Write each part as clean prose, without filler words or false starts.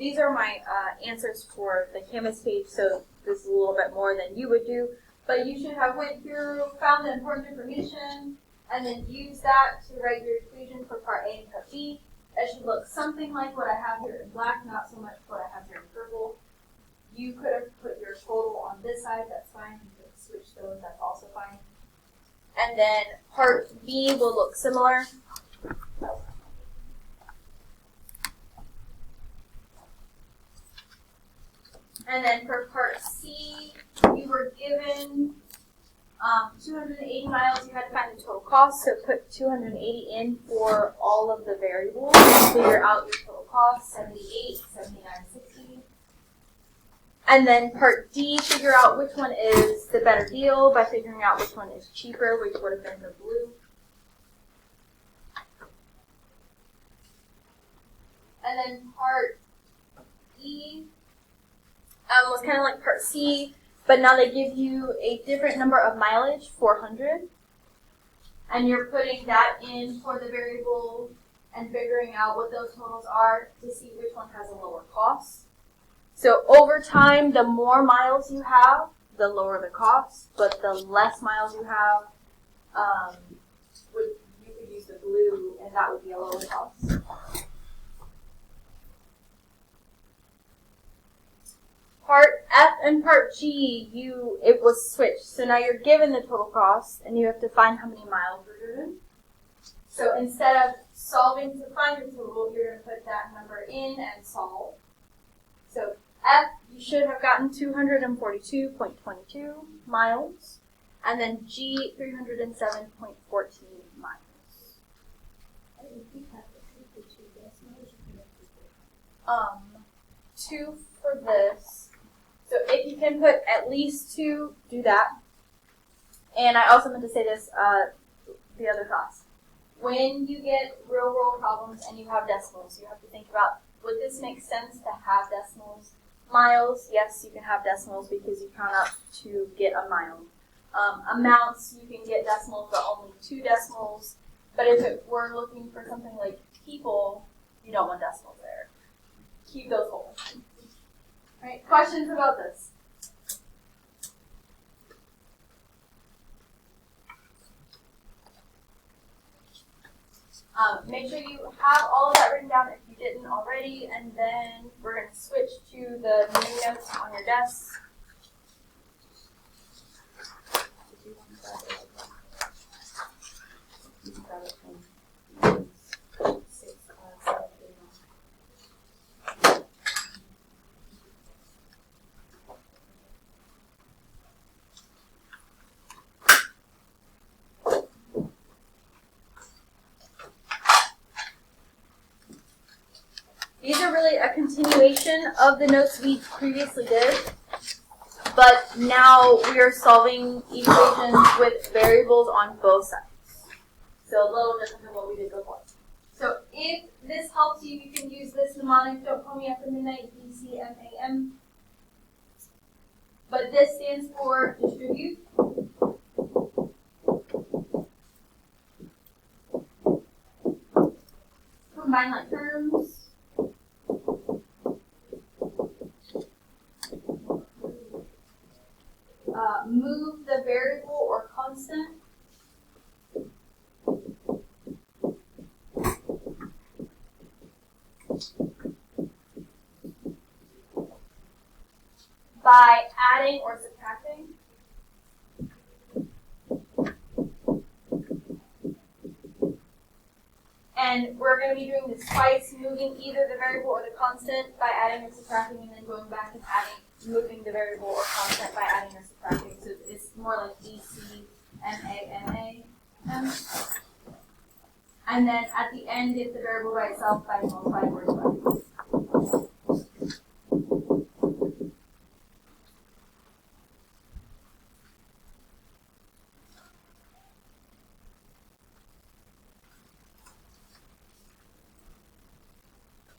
these are my answers for the Canvas page, so this is a little bit more than you would do. But you should have went through, found the important information, and then use that to write your equation for part A and part B. It should look something like what I have here in black, not so much what I have here in purple. You could have put your total on this side, that's fine. You could switch those, that's also fine. And then part B will look similar. And then for part C, you were given 280 miles. You had to find the total cost, so put 280 in for all of the variables. Figure out your total cost, 78, 79, 60. And then part D, figure out which one is the better deal by figuring out which one is cheaper, which would have been the blue. And then part E was kind of like part C, but now they give you a different number of mileage, 400. And you're putting that in for the variable and figuring out what those totals are to see which one has a lower cost. So over time, the more miles you have, the lower the cost, but the less miles you have, you could use the blue, and that would be a lower cost. Part F and part G, it was switched. So now you're given the total cost, and you have to find how many miles were driven. So instead of solving to find the total, you're going to put that number in and solve. So F, you should have gotten 242.22 miles, and then G, 307.14 miles. 2 for this. So if you can put at least 2, do that. And I also meant to say this, the other thoughts. When you get real world problems and you have decimals, you have to think about, would this make sense to have decimals? Miles, yes, you can have decimals because you count up to get a mile. Amounts, you can get decimals, but only 2 decimals. But if it were looking for something like people, you don't want decimals there. Keep those whole. All right, questions about this? Make sure you have all of that written down if you didn't already, and then we're going to switch to the new notes on your desk. These are really a continuation of the notes we previously did, but now we are solving equations with variables on both sides. So a little different than what we did before. So if this helps you, you can use this mnemonic, don't call me after midnight, DCMAM. But this stands for distribute. Combine like terms. Move the variable or constant. By adding or subtracting. And we're going to be doing this twice, moving either the variable or the constant by adding or subtracting, and then going back and moving the variable or constant by adding or subtracting. So it's more like DCMAMA. And then at the end, get the variable by itself by multiplying or dividing.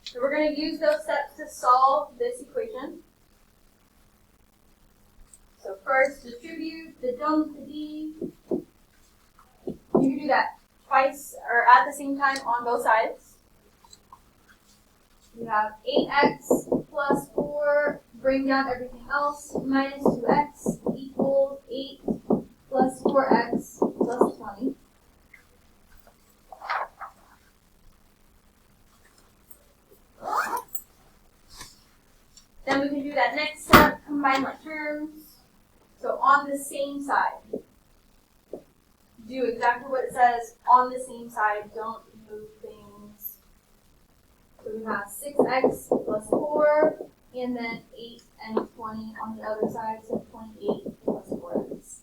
So we're going to use those steps to solve this equation. So first, distribute the dump, the D. You can do that twice or at the same time on both sides. We have 8x plus 4, bring down everything else, minus 2x equals 8 plus 4x plus 20. Then we can do that next step, combine like terms. So on the same side, do exactly what it says on the same side, don't move things. So we have 6x plus 4, and then 8 and 20 on the other side, so 28 plus 4x.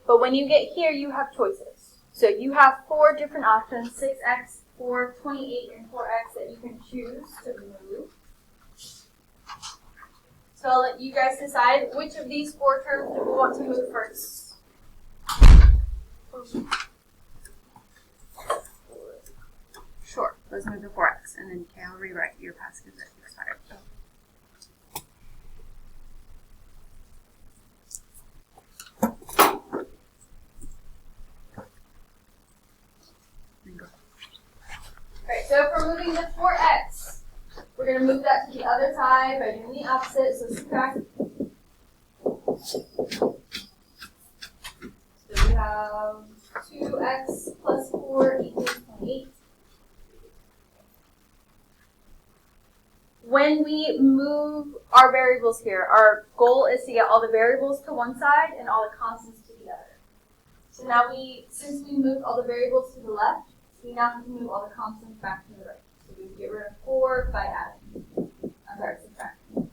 But when you get here, you have choices. So you have 4 different options, 6x, 4, 28, and 4x that you can choose to move. So I'll let you guys decide which of these 4 terms do we want to move first. Sure, let's move to 4x, and then Kay, I'll rewrite your past because it expired. Alright, so if we're moving the 4x, we're going to move that to the other side by doing the opposite, so subtract. So we have 2x plus 4 equals 28. When we move our variables here, our goal is to get all the variables to one side and all the constants to the other. So now since we moved all the variables to the left, we now have to move all the constants back to the right. So we get rid of 4 by adding. Subtracting.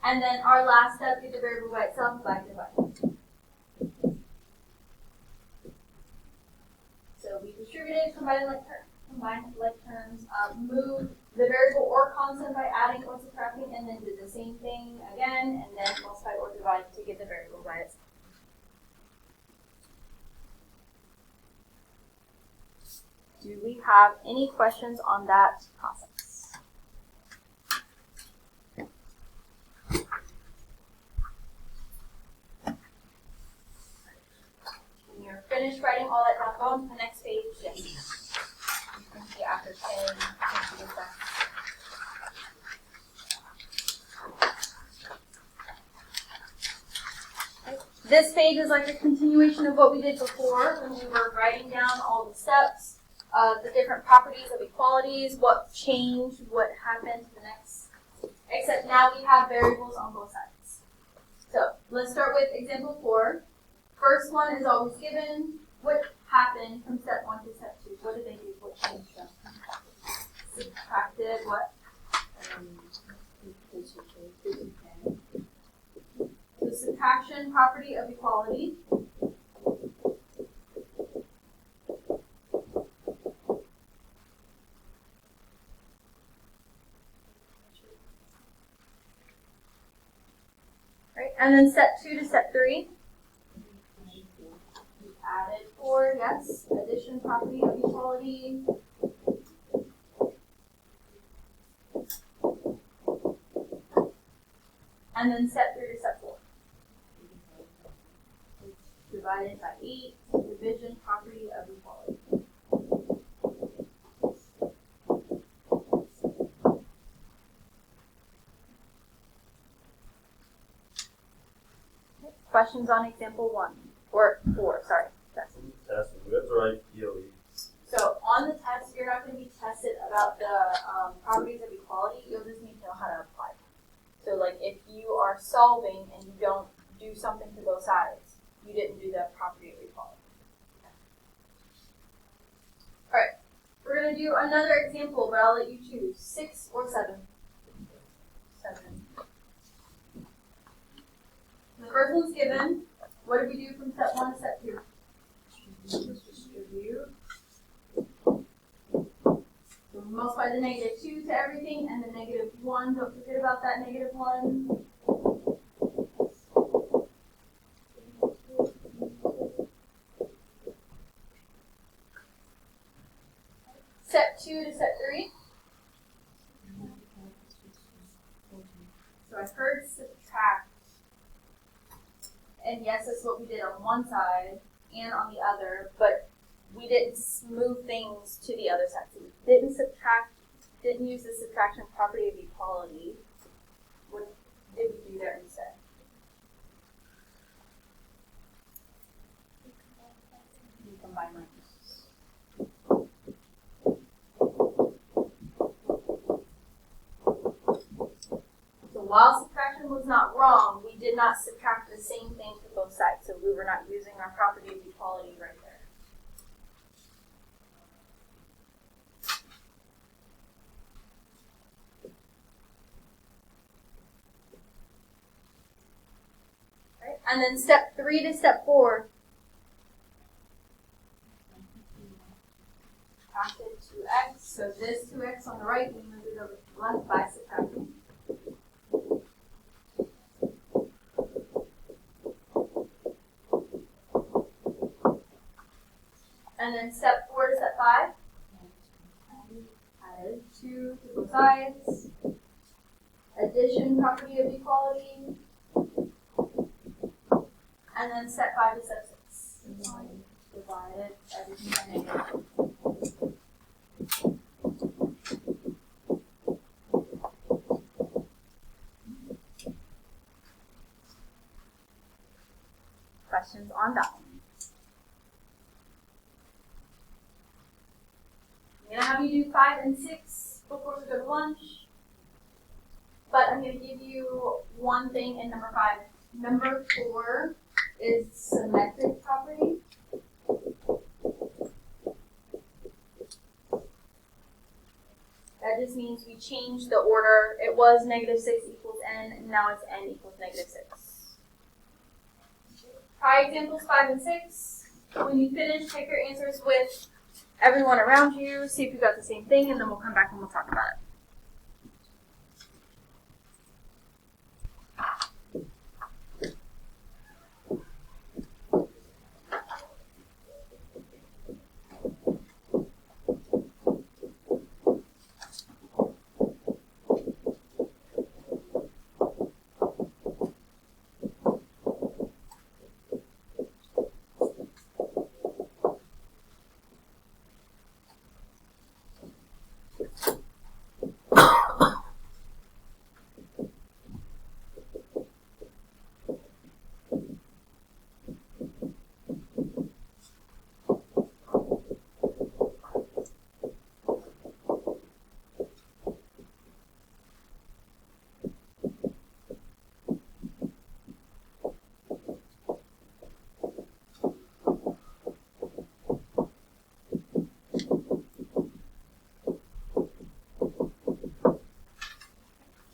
And then our last step, get the variable by itself by dividing. So we distributed, combined like terms, move the variable or constant by adding or subtracting, and then did the same thing again, and then multiply or divide to get the variable by itself. Do we have any questions on that process? When you're finished writing all that down, go on to the next page. Yes. You can see after 10, you can see that. This page is like a continuation of what we did before when we were writing down all the steps, the different properties of equalities, what changed, what happened to the next, except now we have variables on both sides. So let's start with example 4. First one is always given. What happened from step 1 to step 2? What did they do? What changed them? Subtracted what? The subtraction property of equality. Right, and then step 2 to step 3. We added 4, yes. Addition property of equality. And then step 3 to step 4. Divided by 8, division property of equality. Questions on example 1 or 4, sorry. Testing, that's right, POE. So on the test, you're not going to be tested about the properties of equality. You'll just need to know how to apply them. So like if you are solving and you don't do something to both sides, you didn't do the property of equality. All right, we're going to do another example, but I'll let you choose 6 or 7. 7. The first one's given. What did we do from step 1 to step 2? Distribute. So multiply the -2 to everything, and the -1. Don't forget about that -1. Step 2 to step 3. I heard subtract. And yes, that's what we did on one side and on the other, but we didn't move things to the other side. So we didn't subtract, didn't use the subtraction property of equality. What did we do there instead? We combine lines. So while subtraction was not wrong, we did not subtract the same thing to both sides. So we were not using our property of equality right there. Right? And then step 3 to step 4. Subtracted 2x. So this 2x on the right, we move it over to the left by subtracting. And then step 4 to step 5. Added 2 to both sides. Addition property of equality. And then step 5 to step 6. Divided everything by negative. Questions on that one? I'm gonna have you do 5 and 6 before we go to lunch. But I'm gonna give you one thing in number 5. Number 4 is symmetric property. That just means we changed the order. It was -6 equals n, and now it's n equals -6. Try examples 5 and 6. When you finish, check your answers with everyone around you, see if you got the same thing, and then we'll come back and we'll talk about it.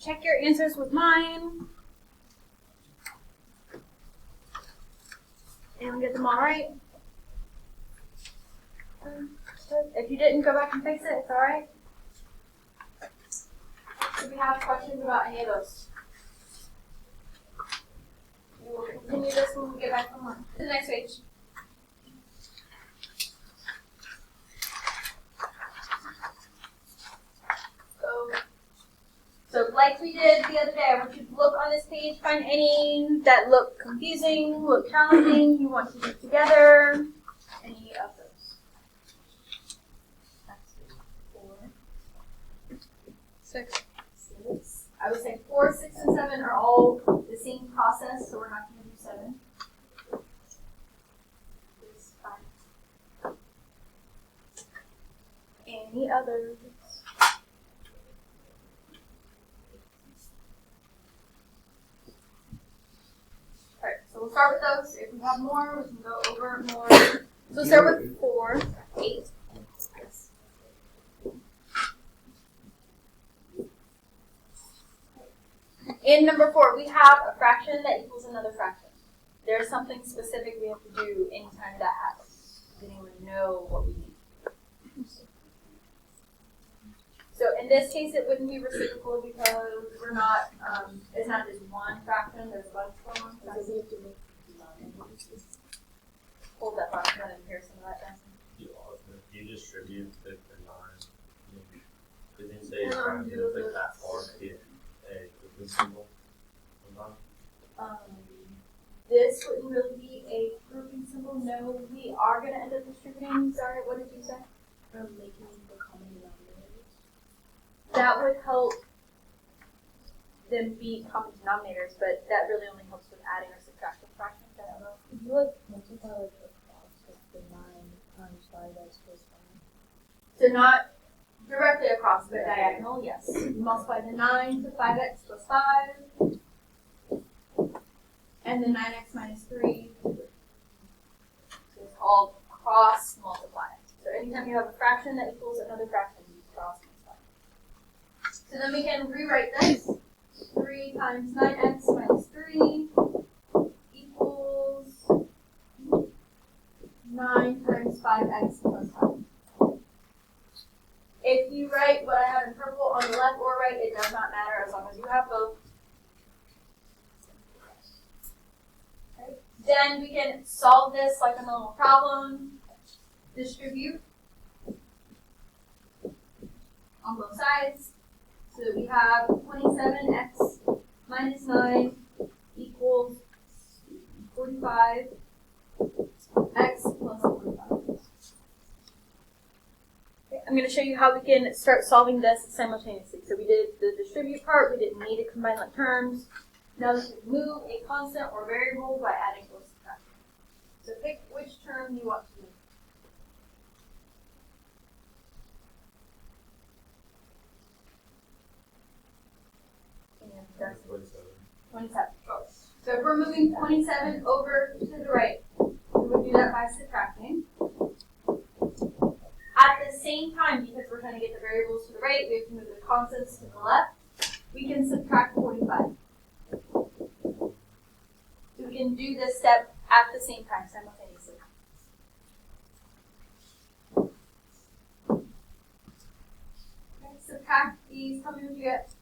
Check your answers with mine. Anyone get them all right? If you didn't, go back and fix it. It's all right. Do we have questions about any of those? We will continue this when we get back from lunch. To the next page. So like we did the other day, I want you to look on this page, find any that look confusing, look challenging, you want to put together. Any of those. That's 4. 6. I would say 4, 6, and 7 are all the same process, so we're not going to do 7. It's 5. Any others? Alright, so we'll start with those. If we have more, we can go over more. So we'll start with 4, 8. Yes. In number 4, we have a fraction that equals another fraction. There's something specific we have to do anytime that happens. We didn't even know what we need. So in this case, it wouldn't be reciprocal because we're not, it's not just one fraction, there's a bunch of them. Hold that thought, I'm going to hear some of that, Jensen. You distribute the 9. Because you say fraction, it's like that far to get a quickly symbol. this wouldn't really be a grouping symbol. No, we are going to end up distributing. Sorry, what did you say? Making the common denominators. That would help them be common denominators, but that really only helps with adding or subtracting fractions. I don't know. If you like multiply like across like the 9 times 5x plus 5. So not directly across, but diagonal, yes. Multiply the 9 to 5x plus 5. And then 9x minus 3 is called cross multiply. So anytime you have a fraction that equals another fraction, you cross multiply. So then we can rewrite this. 3 times 9x minus 3 equals 9 times 5x plus 5. If you write what I have in purple on the left or right, it does not matter as long as you have both. Okay. Then we can solve this like a normal problem. Distribute on both sides. So we have 27x minus 9 equals 45x plus 45. Okay, I'm going to show you how we can start solving this simultaneously. So we did the distribute part, we didn't need to combine like terms. Now we can move a constant or variable by adding or subtracting. So pick which term you want to move. And that's 27. So if we're moving 27 over to the right, we would do that by subtracting. At the same time, because we're trying to get the variables to the right, we have to move the constants to the left. We can subtract 45. So we can do this step at the same time, simultaneously. Okay, subtract these. Tell me what you get.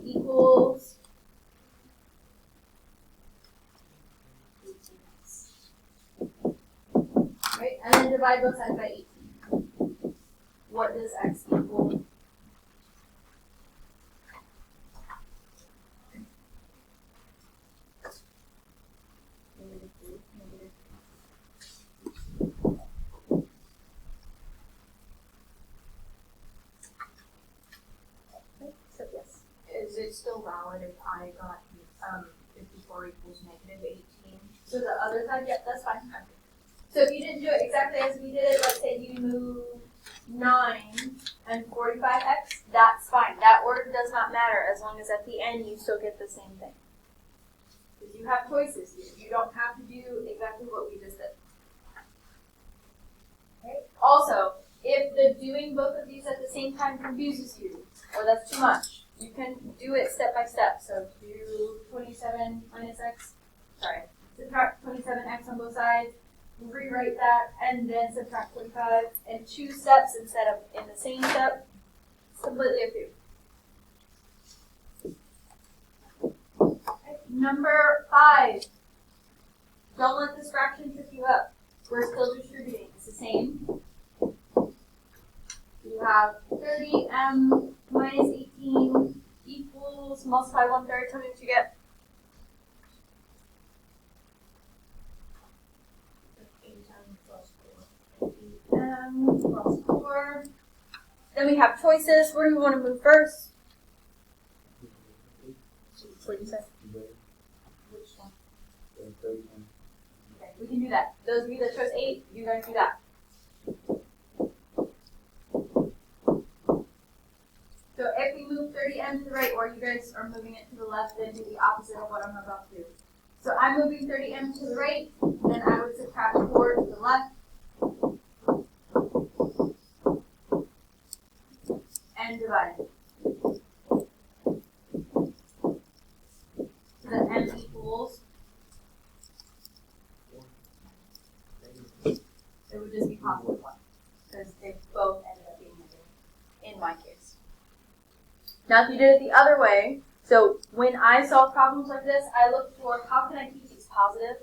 Equals right, and then divide both sides by 18. What does x equal? Okay, so yes. Is it still valid if I got 54 equals negative 18? So the other side, yep, that's fine. So if you didn't do it exactly as we did it, let's say you move 9 and 45x, that's fine. That order does not matter as long as at the end you still get the same thing. Because you have choices here. You don't have to do exactly what we just did. Okay. Also, if the doing both of these at the same time confuses you, or that's too much, you can do it step by step. So do 27 minus x, subtract 27x on both sides, rewrite that, and then subtract 45 in 2 steps instead of in the same step. It's completely up to you. Okay. Number 5. Don't let this fraction trip you up. We're still distributing. It's the same. You have 30m minus 18 equals, multiply 1/3, tell me what you get. 8m plus 4 plus 4. Then we have choices. Where do we want to move first? What do you say? Which one? Okay, we can do that. Those of you that chose 8, you're going to do that. So if we move 30m to the right, or you guys are moving it to the left, then do the opposite of what I'm about to do. So I'm moving 30m to the right, then I would subtract 4 to the left. And divide. So that m equals, it would just be positive 1, because they both ended up being negative, in my case. Now if you did it the other way, so So when I solve problems like this, I look for how can I keep these positive.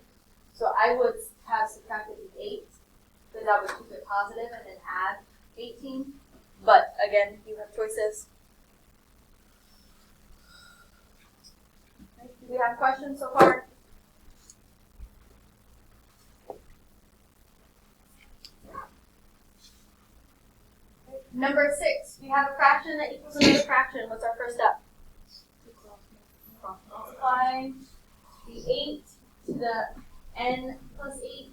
So I would have subtracted the 8, because that would keep it positive, and then add 18. But again, you have choices. Okay, do we have questions so far? Okay. Number 6, we have a fraction that equals another fraction. What's our first step? Multiply the 8 to the n plus 8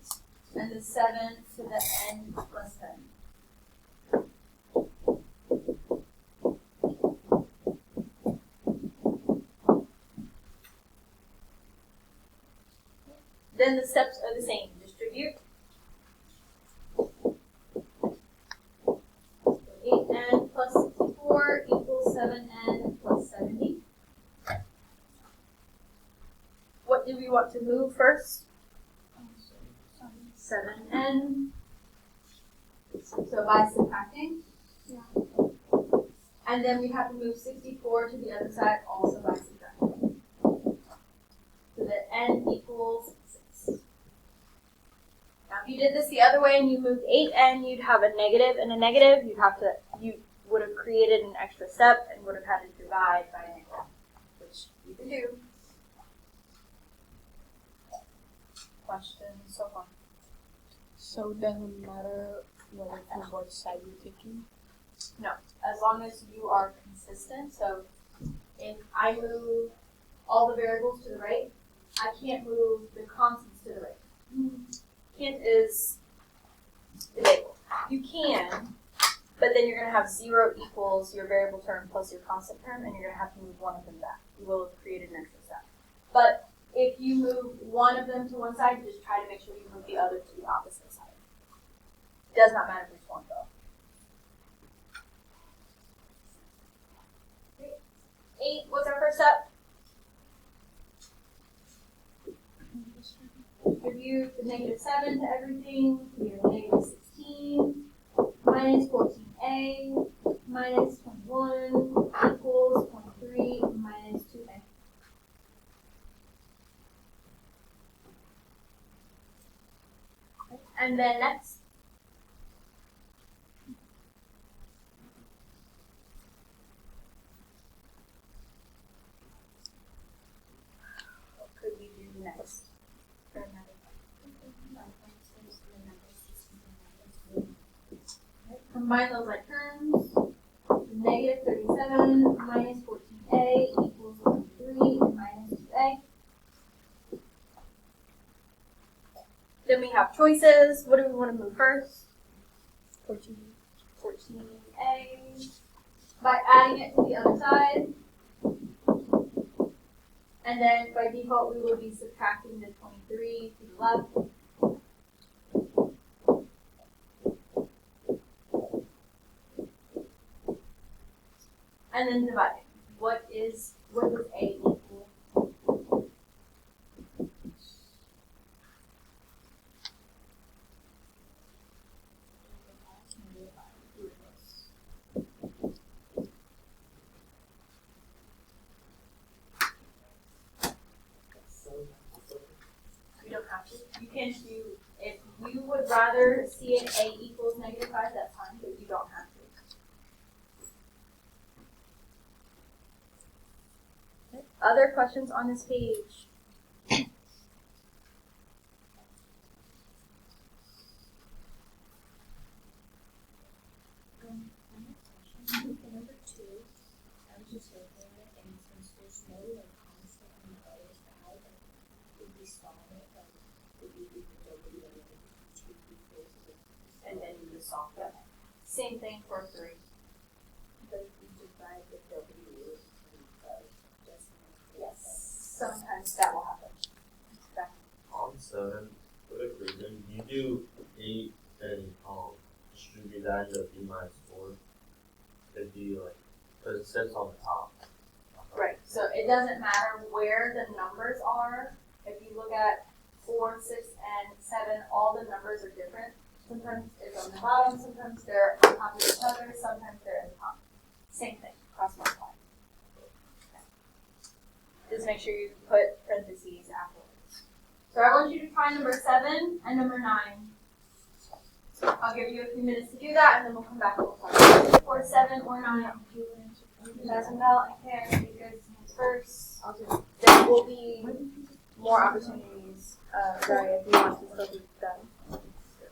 and the 7 to the n plus 10. Then the steps are the same. Distribute. 8n plus 64 equals 7n plus 70. What do we want to move first? 7n. So by subtracting. Yeah. And then we have to move 64 to the other side also by subtracting. So that n equals 6. Now if you did this the other way and you moved 8n, you'd have a negative and a negative. You would have created an extra step and would have had to divide by a negative, which you can do. Questions so far? So it doesn't matter whether from what side you're taking? As long as you are consistent. So if I move all the variables to the right, I can't move the constants to the right. Can't is disabled. You can, but then you're going to have 0 equals your variable term plus your constant term, and you're going to have to move one of them back. You will have created an extra step. But if you move one of them to one side, just try to make sure you move the other to the opposite side. It does not matter which one though. 8, what's our first step? Distribute the negative 7 to everything. We have negative 16 minus 14a minus 21 equals 23 minus 2a. And then next. What could we do next? Combine those like terms. Negative 37 minus 14a equals 23 minus 2a. Then we have choices. What do we want to move first? 14a. By adding it to the other side. And then by default we will be subtracting the 23 to the left. And then dividing. What is a equal? You don't have to. You can do, if you would rather see it a equals negative 5, that's fine, but you don't have to. Okay. Other questions on this page? Number 2, I was just looking at it, and since there's no like constant on the other side, if we solve it, like if we do the W and then 2 equals, And then you just solve it. Same thing for 3. but if we divide the W and the decimal. Yes. Sometimes that will happen. On 7, for the gradient, you do 8 and distribute that into b minus 4. It'd be like, because it sits on the top. Right. So it doesn't matter where the numbers are. If you look at 4, 6, and 7, all the numbers are different. Sometimes it's on the bottom, sometimes they're on top of each other, sometimes they're in the top. Same thing, cross multiply. Okay. just make sure you put parentheses afterwards. So I want you to try number 7 and number 9. I'll give you a few minutes to do that, and then we'll come back and we'll talk. Or 7 or 9. Doesn't matter. Okay, you guys first. There will be more opportunities, Ryan, if you want to still do them.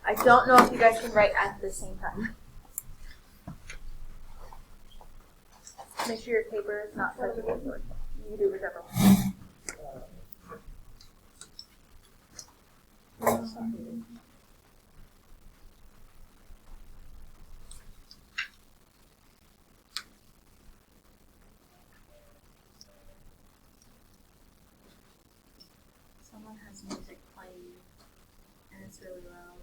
I don't know if you guys can write at the same time. Make sure your paper is not touching the board. You do whichever one. Someone has music playing and it's really loud.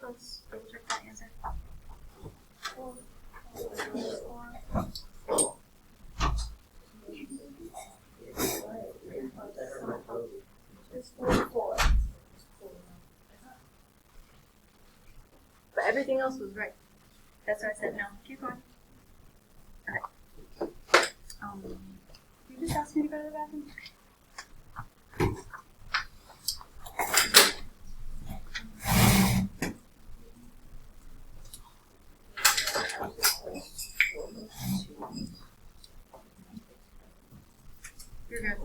Let's double check that answer. But everything else was right. That's why I said no. Keep going. Okay. You just asked me to go to the bathroom? Here.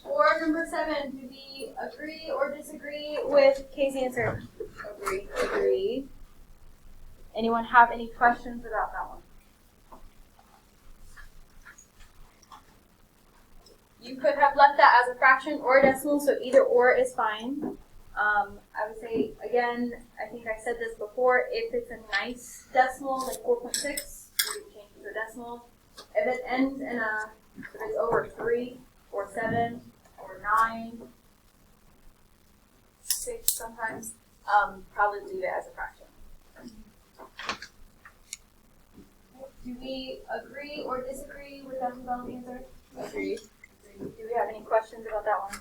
For number 7, do we agree or disagree with Kay's answer? Agree. Agree. Anyone have any questions about that one? You could have left that as a fraction or a decimal, so either or is fine. I would say, again, I think I said this before, if it's a nice decimal, like 4.6, you can change it to a decimal. If it ends in if it's over 3 or 7 or 9, 6 sometimes, probably leave it as a fraction. Do we agree or disagree with Dr. Bell's answer? Agreed. Do we have any questions about that one?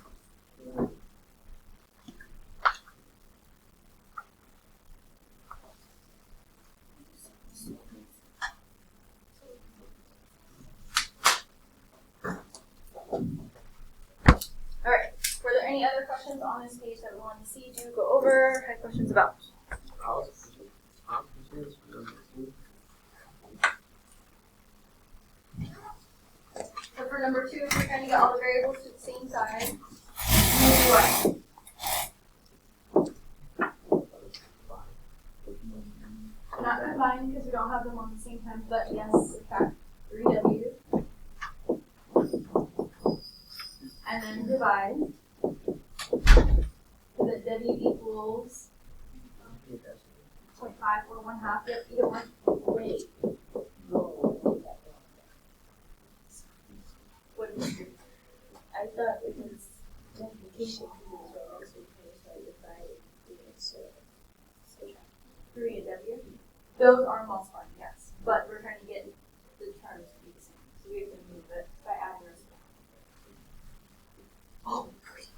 Alright, were there any other questions on this page that we wanted to see, do, go over, had questions about? So for number 2, if you're trying to get all the variables to the same side, you do what? Not combine because we don't have them on the same time, but yes, subtract 3W. And then divide. So that W equals 0.5 or 1/2. Yep, either one. Wait. What do you do? I thought it was multiplication was what I was doing, so I divided it, so 3 and W. Those are multiplying, yes. But we're trying to get the terms to be the same. So we have to move it by adding this. Oh, great.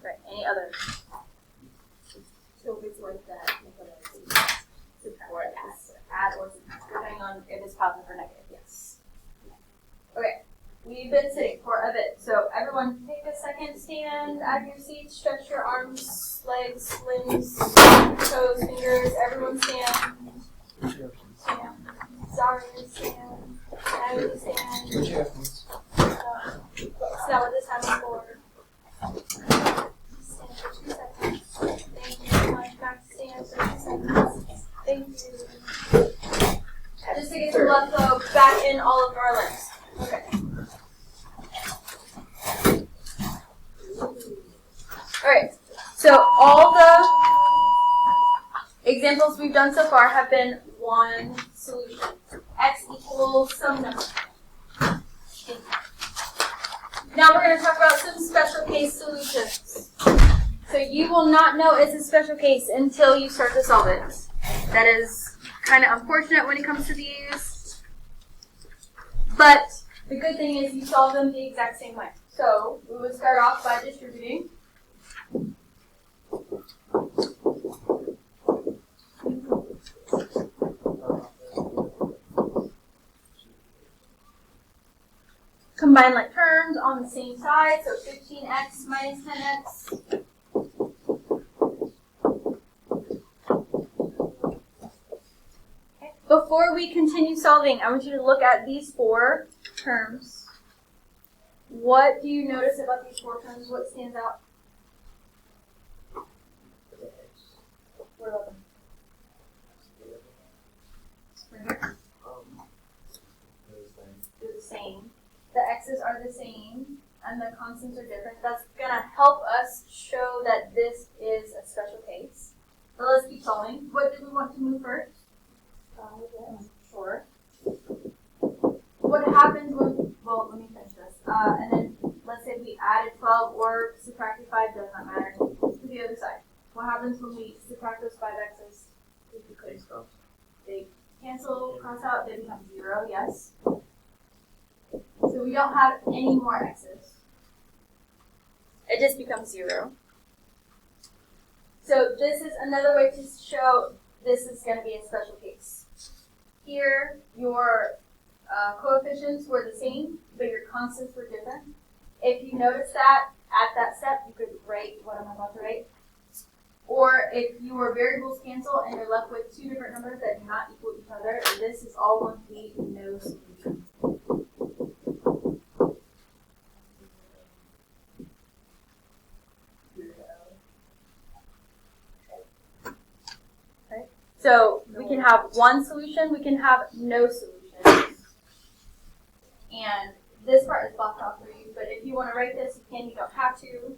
Right, any others? so if it's like that, what I was Subtract or add or subtract, depending on if it's positive or negative, yes. Okay, we've been sitting for a bit, so everyone take a second, stand at your seats, stretch your arms, legs, limbs, toes, fingers, everyone stand. Stand. Zaria, stand. Natalie, stand. Stop at this time forward. Stand for 2 seconds. Thank you so much. Back to stand for 2 seconds. Thank you. Just to get some blood flow back in all of our limbs. Okay. Alright, so all the examples we've done so far have been one solution. X equals some number. Now we're going to talk about some special case solutions. So you will not know it's a special case until you start to solve it. That is kind of unfortunate when it comes to these. But the good thing is you solve them the exact same way. So we would start off by distributing. Combine like terms on the same side, so 15x minus 10x. Okay. Before we continue solving, I want you to look at these 4 terms. What do you notice about these 4 terms? What stands out? What about them? Right here. They're the same. The x's are the same, and the constants are different. That's going to help us show that this is a special case. So let's keep solving. What did we want to move first? Sure. What happens when, well, let me finish this. And then let's say we added 12 or subtracted 5, does not matter, to the other side. What happens when we subtract those 5 x's? They cancel, cross out, they become 0, yes. So we don't have any more x's. It just becomes 0. So this is another way to show this is going to be a special case. Here, your coefficients were the same, but your constants were different. If you notice that, at that step, you could write what I'm about to write. Or if your variables cancel and you're left with two different numbers that do not equal each other, this is all going to be no solution. Okay. So we can have one solution, we can have no solution. And this part is blocked off for you, but if you want to write this, you can, you don't have to.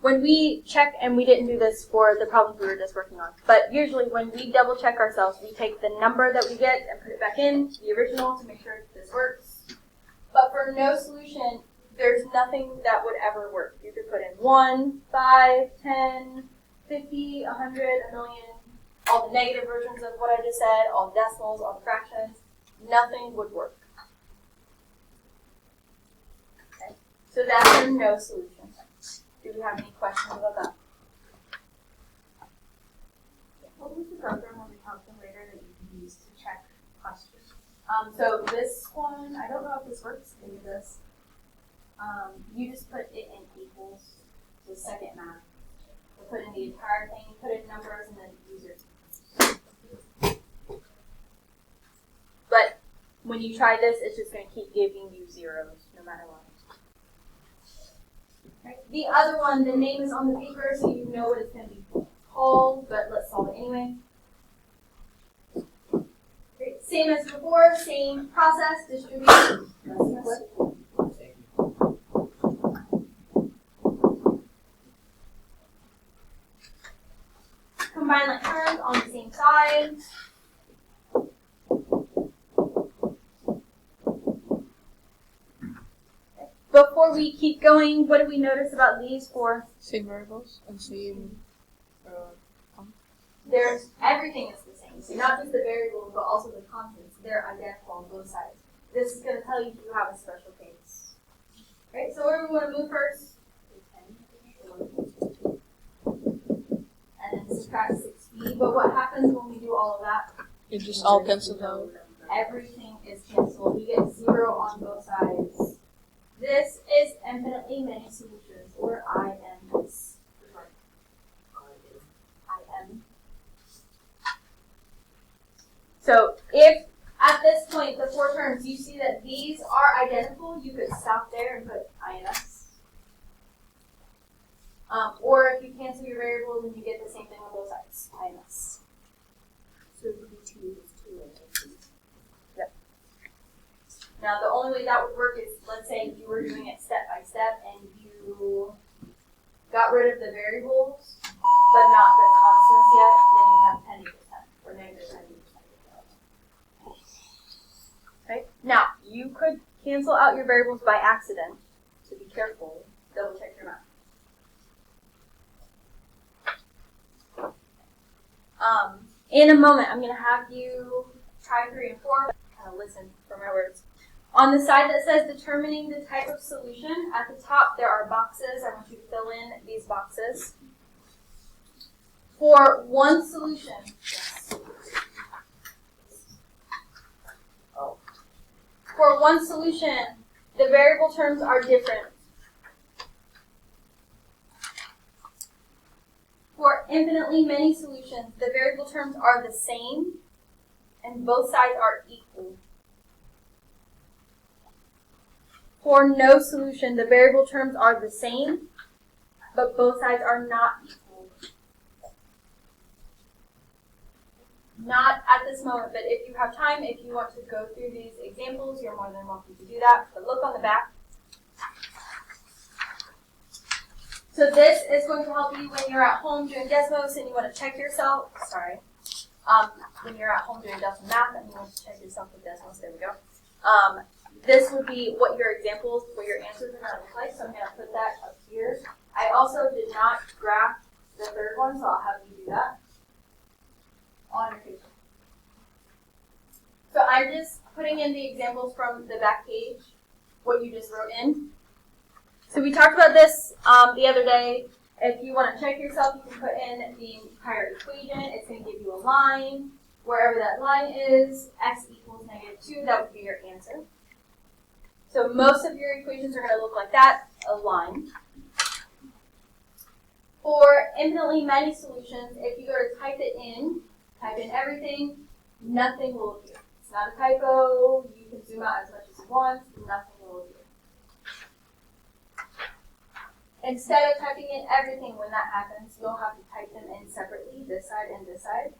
When we check, and we didn't do this for the problems we were just working on, but usually when we double check ourselves, we take the number that we get and put it back in the original to make sure this works. But for no solution, there's nothing that would ever work. You could put in 1, 5, 10, 50, 100, a million, all the negative versions of what I just said, all the decimals, all the fractions. Nothing would work. Okay. So that's a no solution. Do we have any questions about that? What was the program on the calculator that you can use to check questions? So this one, I don't know if this works. Maybe this. You just put it in equals, so second math. We'll put in the entire thing, put in numbers, and then user. But when you try this, it's just going to keep giving you zeros, no matter what. Right. The other one, the name is on the paper, so you know what it's going to be called, but let's solve it anyway. Great. Same as before, same process, distribution. Combine like terms on the same side. Before we keep going, what do we notice about these four? Same variables and same. There's everything is the same. So not just the variables, but also the constants. They're identical on both sides. This is going to tell you you have a special case. Right. So where do we want to move first? And then subtract 6b. But what happens when we do all of that? It just all cancels out. Everything is canceled. You get 0 on both sides. This is infinitely many solutions, or IMs. IM. So if at this point, the four terms, you see that these are identical, you could stop there and put INS. Or if you cancel your variables, then you get the same thing on both sides, INS. So it would be 2 is 2 and 2. Now, the only way that would work is, let's say you were doing it step by step and you got rid of the variables, but not the constants yet, then you have 10% or negative 90%. Okay? Now, you could cancel out your variables by accident, so be careful. Double check your math. In a moment, I'm going to have you try 3 and 4, kind of listen for my words. On the side that says determining the type of solution, at the top there are boxes. I want you to fill in these boxes. For one solution, for one solution, the variable terms are different. For infinitely many solutions, the variable terms are the same and both sides are equal. For no solution, the variable terms are the same, but both sides are not equal. Not at this moment, but if you have time, if you want to go through these examples, you're more than welcome to do that. But look on the back. So this is going to help you when you're at home doing Desmos and you want to check yourself. When you're at home doing Delta Math and you want to check yourself with Desmos, there we go. This would be what your examples, what your answers are going to look like, so I'm going to put that up here. I also did not graph the third one, so I'll have you do that on your paper. So I'm just putting in the examples from the back page, what you just wrote in. So we talked about this the other day. If you want to check yourself, you can put in the entire equation. It's going to give you a line. Wherever that line is, x equals -2, that would be your answer. So most of your equations are going to look like that, a line. For infinitely many solutions, if you go to type in everything, nothing will appear. It's not a typo. You can zoom out as much as you want. Nothing will appear. Instead of typing in everything when that happens, you'll have to type them in separately, this side and this side.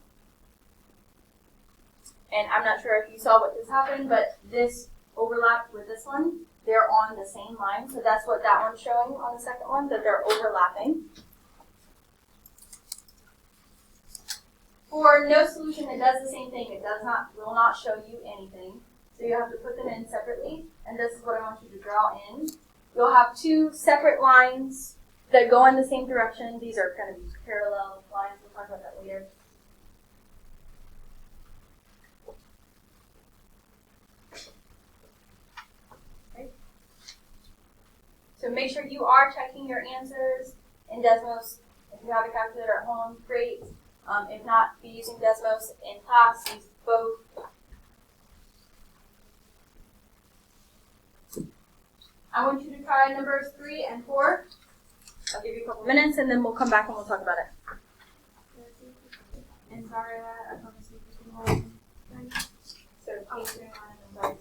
And I'm not sure if you saw what just happened, but this overlapped with this one. They're on the same line, so that's what that one's showing on the second one, that they're overlapping. For no solution, it does the same thing. It will not show you anything. So you have to put them in separately, and this is what I want you to draw in. You'll have two separate lines that go in the same direction. These are kind of parallel lines. We'll talk about that later. Okay. So make sure you are checking your answers in Desmos. If you have a calculator at home, great. If not, be using Desmos in class. Use both. I want you to try numbers 3 and 4. I'll give you a couple minutes, and then we'll come back and we'll talk about it. And sorry, I promise you can hold. So page 3 and sorry.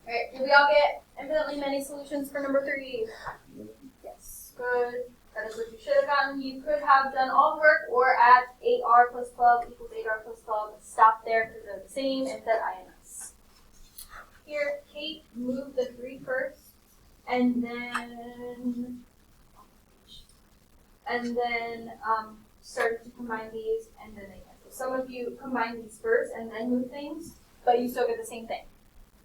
Alright, did we all get infinitely many solutions for number 3? Yes. Good. That is what you should have gotten. You could have done all the work or add 8r plus 12 equals 8r plus 12. Stop there because they're the same and set INS. Here, Kate, move the 3 first, and then started to combine these, and then they cancel. Some of you combine these first and then move things, but you still get the same thing.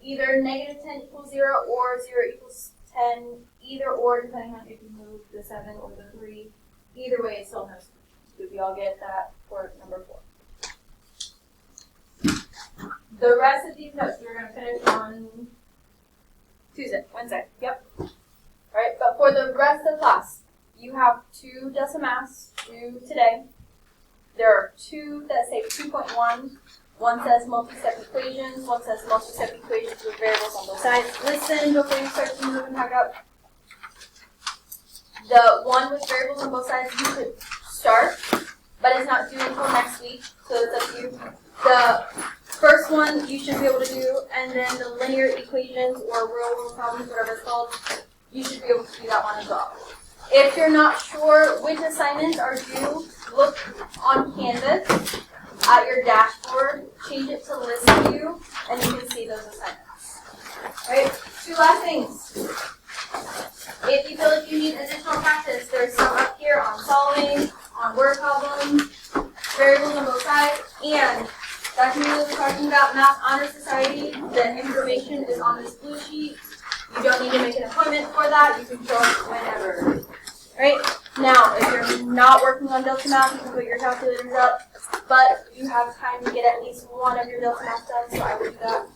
Either -10 equals 0 or 0 equals 10, either or, depending on if you move the 7 or the 3. Either way, it's still no solution. Did we all get that for number 4? The rest of these notes we're going to finish on Wednesday. Yep. Alright, but for the rest of the class, you have 2 decimaths due today. There are 2 that say 2.1. One says multi-step equations, one says multi-step equations with variables on both sides. Listen before you start to move and pack up. The one with variables on both sides you could start, but it's not due until next week, so it's up to you. The first one you should be able to do, and then the linear equations or real world problems, whatever it's called, you should be able to do that one as well. If you're not sure which assignments are due, look on Canvas at your dashboard, change it to list view, and you can see those assignments. Right? 2 last things. If you feel like you need additional practice, there's some up here on solving, on word problems, variables on both sides, and Dr. Neal was talking about Math Honor Society, the information is on this blue sheet. You don't need to make an appointment for that. You can show up whenever. Right? Now, if you're not working on Delta Math, you can put your calculators up, but you have time to get at least one of your Delta Math done, so I would do that.